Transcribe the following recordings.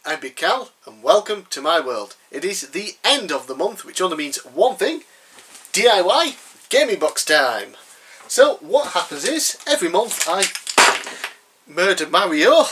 I'm bigcal and welcome to my world. It is the end of the month, which only means one thing: DIY gaming box time. So what happens is, every month I murder Mario.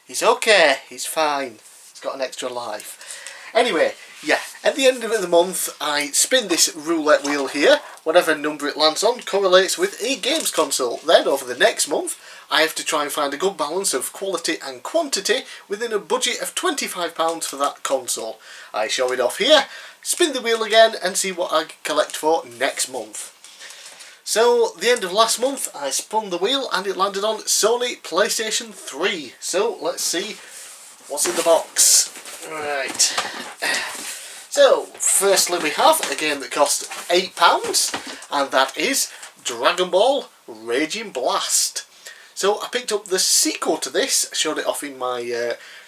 He's okay, he's fine, he's got an extra life. Anyway, yeah, at the end of the month I spin this roulette wheel here. Whatever number it lands on correlates with a games console. Then over the next month I have to try and find a good balance of quality and quantity within a budget of £25 for that console. I show it off here, spin the wheel again and see what I collect for next month. So, the end of last month I spun the wheel and it landed on Sony Playstation 3. So, let's see what's in the box. Right. So, firstly we have a game that cost £8, and that is Dragon Ball Raging Blast. So I picked up the sequel to this, showed it off in my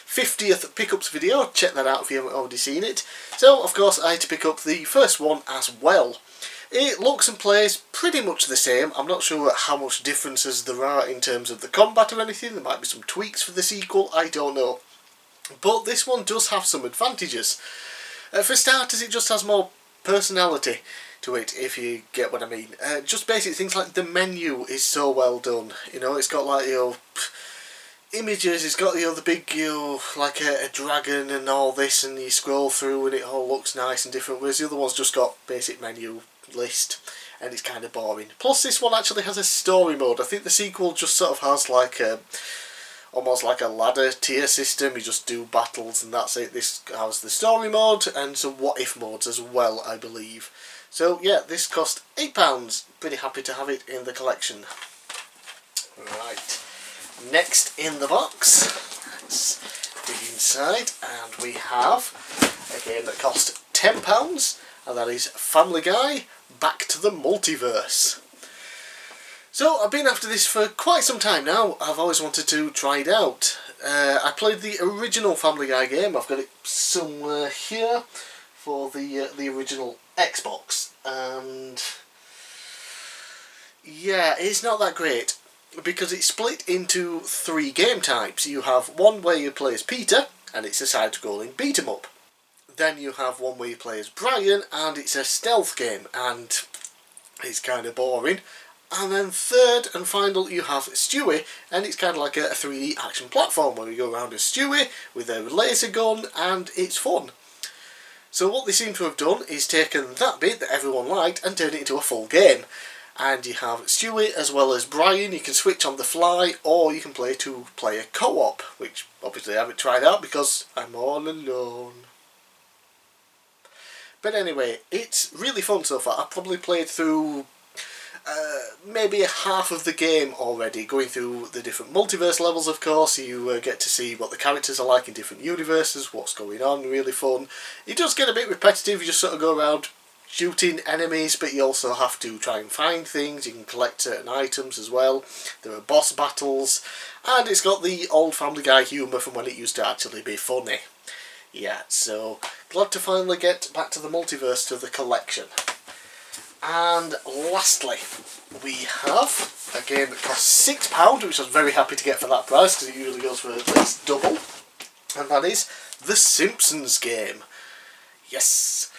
50th pickups video. Check that out if you haven't already seen it. So of course I had to pick up the first one as well. It looks and plays pretty much the same. I'm not sure how much differences there are in terms of the combat or anything. There might be some tweaks for the sequel, I don't know. But this one does have some advantages. For starters, it just has more personality to it, if you get what I mean. Just basic things like the menu is so well done. You know, it's got like, you know, images, it's got, you know, the big, you know, like a dragon and all this, and you scroll through and it all looks nice and different, whereas the other one's just got basic menu list and it's kind of boring. Plus this one actually has a story mode. I think the sequel just sort of has like a almost like a ladder tier system. You just do battles and that's it. This has the story mode and some what if modes as well, I believe. So yeah, this cost £8. Pretty happy to have it in the collection. Right, next in the box, let's dig inside, and we have a game that cost £10, and that is Family Guy Back to the Multiverse. So I've been after this for quite some time now. I've always wanted to try it out. I played the original Family Guy game. I've got it somewhere here for the original Xbox, and yeah, it's not that great because it's split into 3 game types. You have one where you play as Peter and it's a side-scrolling beat 'em up. Then you have one where you play as Brian and it's a stealth game and it's kind of boring. And then third and final you have Stewie, and it's kind of like a 3D action platform where you go around as Stewie with a laser gun and it's fun. So what they seem to have done is taken that bit that everyone liked and turned it into a full game. And you have Stewie as well as Brian. You can switch on the fly, or you can play 2-player co-op, which obviously I haven't tried out because I'm all alone. But anyway, it's really fun so far. I've probably played through maybe half of the game already, going through the different multiverse levels. Of course, you get to see what the characters are like in different universes, what's going on, really fun. It does get a bit repetitive. You just sort of go around shooting enemies, but you also have to try and find things. You can collect certain items as well. There are boss battles, and it's got the old Family Guy humour from when it used to actually be funny. Yeah, so glad to finally get back to the multiverse, to the collection. And lastly, we have a game that costs £6, which I was very happy to get for that price because it usually goes for at least double, and that is The Simpsons game. Yes,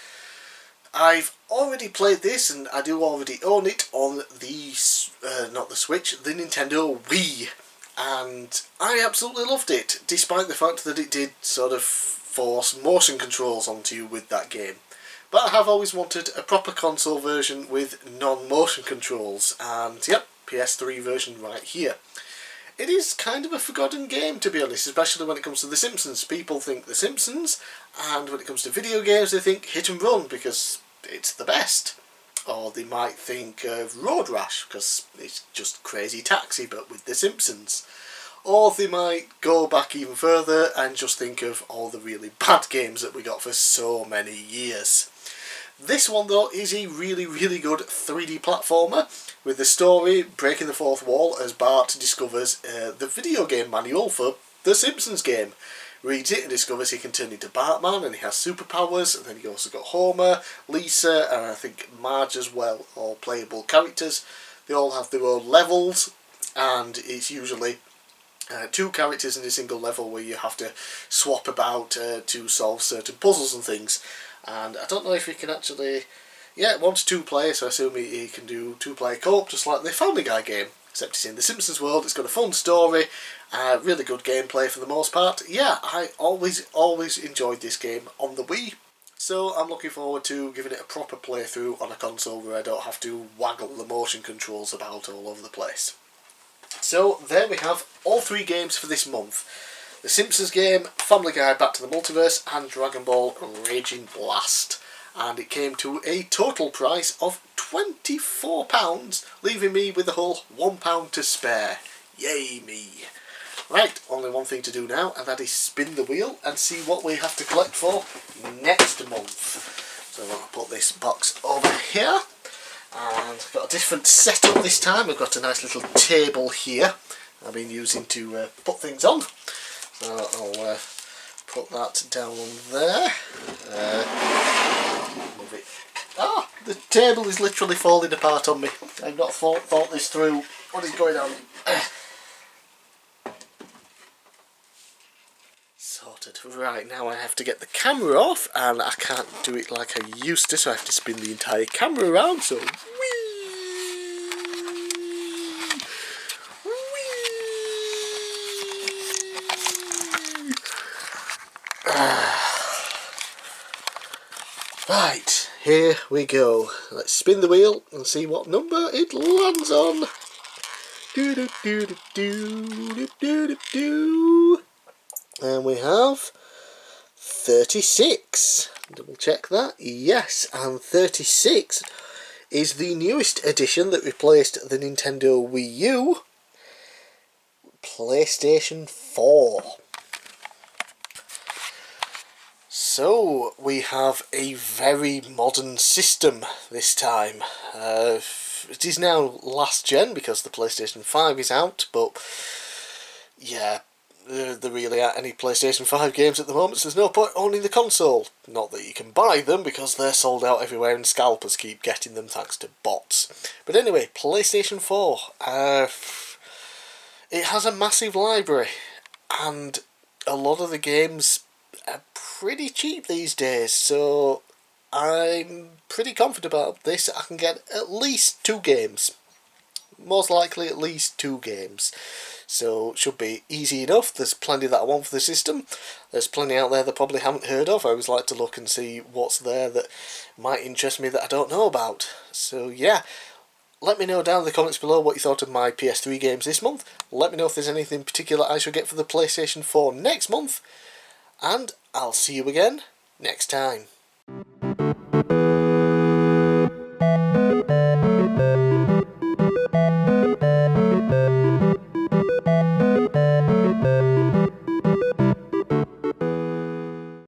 I've already played this and I do already own it on the, not the Switch, the Nintendo Wii, and I absolutely loved it, despite the fact that it did sort of force motion controls onto you with that game. But I have always wanted a proper console version with non-motion controls, and yep, PS3 version right here. It is kind of a forgotten game, to be honest, especially when it comes to The Simpsons. People think The Simpsons, and when it comes to video games they think Hit and Run because it's the best. Or they might think of Road Rash because it's just Crazy Taxi but with The Simpsons. Or they might go back even further and just think of all the really bad games that we got for so many years. This one though is a really, really good 3D platformer with the story breaking the fourth wall as Bart discovers the video game manual for The Simpsons game. Reads it and discovers he can turn into Batman and he has superpowers, and then he also got Homer, Lisa and I think Marge as well, all playable characters. They all have their own levels and it's usually 2 characters in a single level where you have to swap about to solve certain puzzles and things. And I don't know if you can actually... Yeah, 1 to 2 players, so I assume you can do 2-player co-op, just like the Family Guy game. Except it's in the Simpsons world, it's got a fun story, really good gameplay for the most part. Yeah, I always enjoyed this game on the Wii. So I'm looking forward to giving it a proper playthrough on a console where I don't have to waggle the motion controls about all over the place. So there we have all 3 games for this month. The Simpsons game, Family Guy Back to the Multiverse, and Dragon Ball Raging Blast. And it came to a total price of £24, leaving me with a whole £1 to spare. Yay me! Right, only one thing to do now, and that is spin the wheel and see what we have to collect for next month. So I'll put this box over here, and I've got a different setup this time. I've got a nice little table here I've been using to put things on. So I'll put that down there. Move it. Ah, the table is literally falling apart on me. I've not thought this through. What is going on? Sorted. Right, now I have to get the camera off, and I can't do it like I used to, so I have to spin the entire camera around. So, right, here we go. Let's spin the wheel and see what number it lands on. Do do do do do do do do. And we have 36. Double check that. Yes, and 36 is the newest edition that replaced the Nintendo Wii U, PlayStation 4. So we have a very modern system this time. It is now last gen because the PlayStation 5 is out, but yeah, there really aren't any PlayStation 5 games at the moment, so there's no point owning the console. Not that you can buy them, because they're sold out everywhere and scalpers keep getting them thanks to bots. But anyway, PlayStation 4. It has a massive library, and a lot of the games are pretty cheap these days, so I'm pretty confident about this. I can get at least 2 games. Most likely at least 2 games. So it should be easy enough. There's plenty that I want for the system. There's plenty out there that I probably haven't heard of. I always like to look and see what's there that might interest me that I don't know about. So yeah, let me know down in the comments below what you thought of my PS3 games this month. Let me know if there's anything particular I should get for the PlayStation 4 next month. And I'll see you again next time.